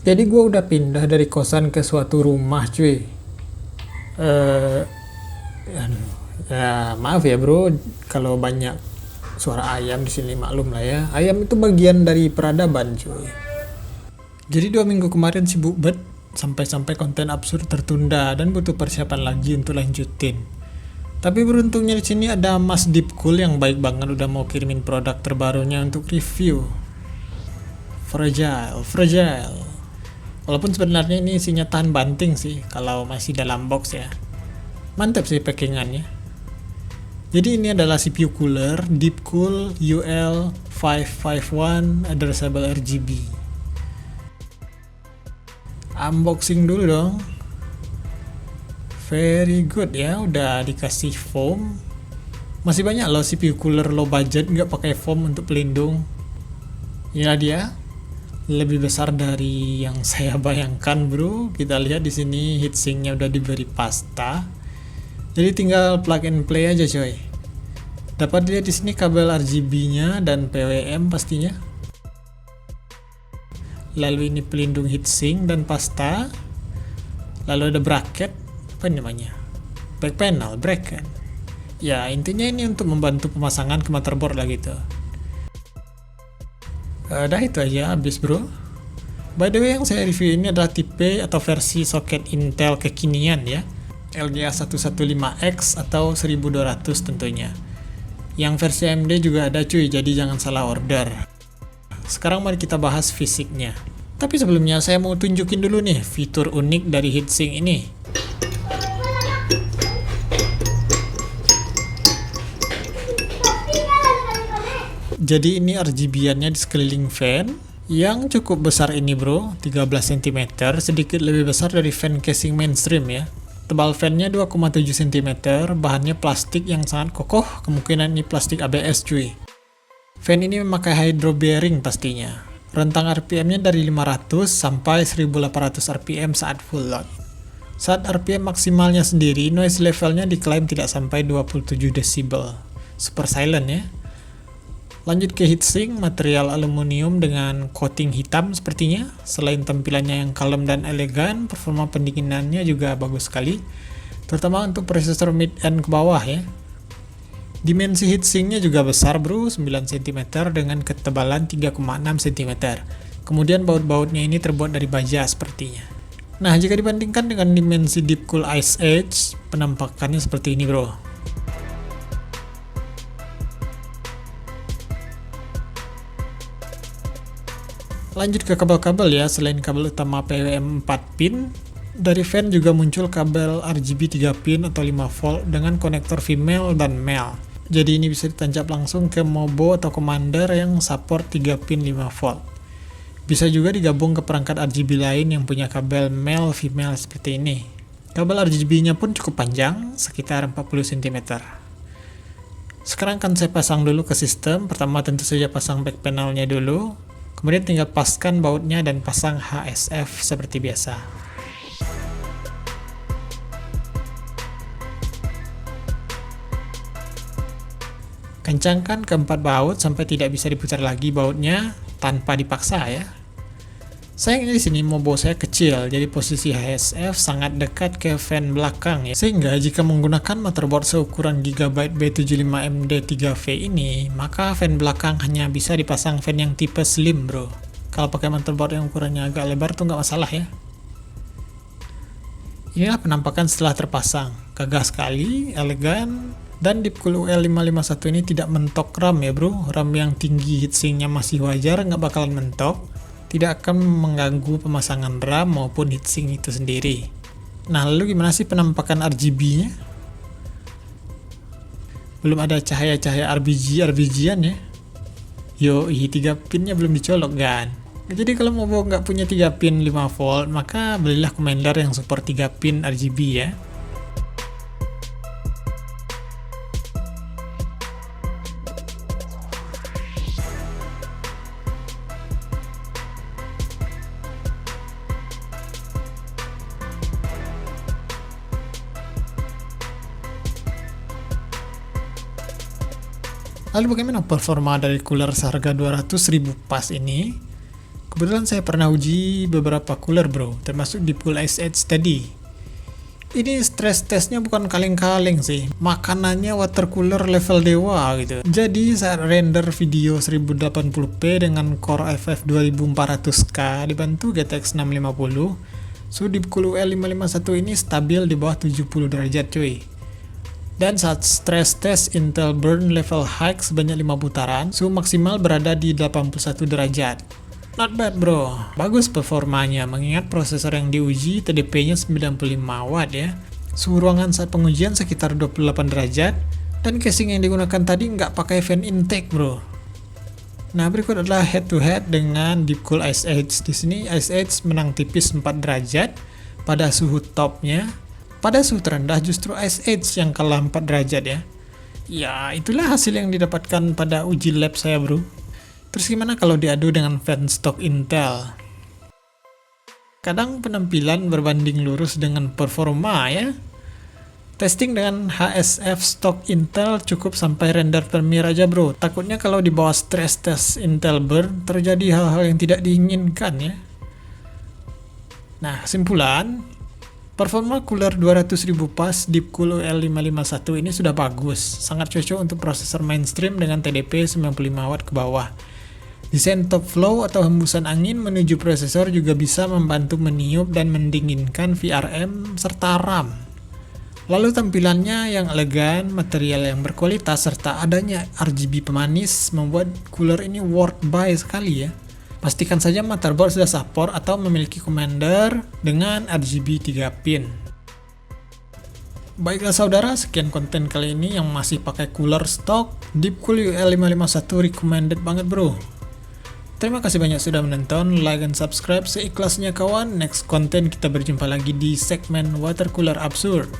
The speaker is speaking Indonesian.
Jadi gue udah pindah dari kosan ke suatu rumah cuy. eh aduh, ya maaf ya bro kalau banyak suara ayam di sini, maklum lah ya. Ayam itu bagian dari peradaban cuy. Jadi 2 minggu kemarin sibuk banget sampai-sampai konten absurd tertunda dan butuh persiapan lagi untuk lanjutin. Tapi beruntungnya di sini ada Mas Deepcool yang baik banget udah mau kirimin produk terbarunya untuk review. Fragile. Walaupun sebenarnya ini isinya tahan banting sih kalau masih dalam box ya. Mantap sih packingannya. Jadi ini adalah CPU cooler Deepcool UL551 addressable RGB. Unboxing dulu dong. Very good ya, udah dikasih foam. Masih banyak loh CPU cooler low budget nggak pakai foam untuk pelindung. Inilah dia, lebih besar dari yang saya bayangkan bro. Kita lihat di sini heatsinknya udah diberi pasta. Jadi tinggal plug and play aja coy. Dapat dilihat di sini kabel RGB-nya dan PWM pastinya. Lalu ini pelindung heatsink dan pasta. Lalu ada bracket, apa namanya? Back panel, bracket. Ya intinya ini untuk membantu pemasangan ke motherboard lah gitu. Udah itu aja habis bro. By the way yang saya review ini adalah tipe atau versi soket Intel kekinian ya, LGA 115X atau 1200 tentunya. Yang versi AMD juga ada cuy, jadi jangan salah order. Sekarang mari kita bahas fisiknya. Tapi sebelumnya saya mau tunjukin dulu nih fitur unik dari heatsink ini. Jadi ini RGB-annya di sekeliling fan yang cukup besar ini bro, 13 cm, sedikit lebih besar dari fan casing mainstream ya. Tebal fan-nya 2,7 cm, bahannya plastik yang sangat kokoh, kemungkinan ini plastik ABS cuy. Fan ini memakai hydro bearing pastinya. Rentang RPM-nya dari 500 sampai 1800 RPM saat full load. Saat RPM maksimalnya sendiri, noise levelnya diklaim tidak sampai 27 decibel. Super silent ya. Lanjut ke heatsink, material aluminium dengan coating hitam sepertinya. Selain tampilannya yang kalem dan elegan, performa pendinginannya juga bagus sekali, terutama untuk prosesor mid-end ke bawah ya. Dimensi heatsinknya juga besar bro, 9 cm dengan ketebalan 3,6 cm. Kemudian baut-bautnya ini terbuat dari baja sepertinya. Nah, jika dibandingkan dengan dimensi Deepcool Ice Edge, penampakannya seperti ini bro. Lanjut ke kabel-kabel ya, selain kabel utama PWM 4 pin, dari fan juga muncul kabel RGB 3 pin atau 5 volt dengan konektor female dan male. Jadi ini bisa ditancap langsung ke Mobo atau Commander yang support 3 pin 5 volt. Bisa juga digabung ke perangkat RGB lain yang punya kabel male female seperti ini. Kabel RGB-nya pun cukup panjang, sekitar 40 cm. Sekarang akan saya pasang dulu ke sistem. Pertama tentu saja pasang back panelnya dulu. Kemudian tinggal paskan bautnya dan pasang HSF seperti biasa. Kencangkan keempat baut sampai tidak bisa diputar lagi bautnya tanpa dipaksa ya. Sayangnya di sini Mobo saya kecil, jadi posisi HSF sangat dekat ke fan belakang ya. Sehingga jika menggunakan motherboard seukuran Gigabyte B75MD3V ini, maka fan belakang hanya bisa dipasang fan yang tipe slim bro. Kalau pakai motherboard yang ukurannya agak lebar tuh nggak masalah ya. Inilah penampakan setelah terpasang. Gagah sekali, elegan, dan Deepcool UL551 ini tidak mentok RAM ya bro. RAM yang tinggi heatsinknya masih wajar, nggak bakalan mentok. Tidak akan mengganggu pemasangan RAM maupun heatsink itu sendiri. Nah, lalu gimana sih penampakan RGB-nya? Belum ada cahaya-cahaya RGB-an ya. Yoi, 3 pinnya belum dicolok kan. Jadi kalau mau nggak punya 3 pin 5 volt, maka belilah Commander yang support 3 pin RGB ya. Lalu bagaimana performa dari cooler seharga 200.000 pas ini? Kebetulan saya pernah uji beberapa cooler bro, termasuk Deepcool Ice Edge tadi. Ini stress testnya bukan kaleng-kaleng sih, makanannya water cooler level dewa gitu. Jadi saat render video 1080p dengan Core FF 2400K dibantu GTX 650, suhu Deepcool UL551 ini stabil di bawah 70 derajat cuy. Dan saat stress test Intel Burn level high sebanyak 5 putaran, suhu maksimal berada di 81 derajat. Not bad bro, bagus performanya mengingat prosesor yang diuji TDP-nya 95 watt ya. Suhu ruangan saat pengujian sekitar 28 derajat, dan casing yang digunakan tadi nggak pakai fan intake bro. Nah berikut adalah head to head dengan Deepcool Ice Edge. Di sini Ice Edge menang tipis 4 derajat pada suhu topnya. Pada suhu terendah justru Ice Edge yang kalah 4 derajat ya. Ya itulah hasil yang didapatkan pada uji lab saya bro. Terus gimana kalau diadu dengan fan stok Intel? Kadang penampilan berbanding lurus dengan performa ya. Testing dengan HSF stok Intel cukup sampai render Premiere aja bro. Takutnya kalau di bawah stress test Intel Burn terjadi hal-hal yang tidak diinginkan ya. Nah kesimpulan, performa cooler 200.000 pas Deepcool UL551 ini sudah bagus, sangat cocok untuk prosesor mainstream dengan TDP 95 watt ke bawah. Desain top flow atau hembusan angin menuju prosesor juga bisa membantu meniup dan mendinginkan VRM serta RAM. Lalu tampilannya yang elegan, material yang berkualitas, serta adanya RGB pemanis membuat cooler ini worth buy sekali ya. Pastikan saja motherboard sudah support atau memiliki commander dengan RGB 3 pin. Baiklah saudara, sekian konten kali ini yang masih pakai cooler stok Deepcool UL551 recommended banget bro. Terima kasih banyak sudah menonton, like dan subscribe seikhlasnya kawan. Next konten kita berjumpa lagi di segmen water cooler absurd.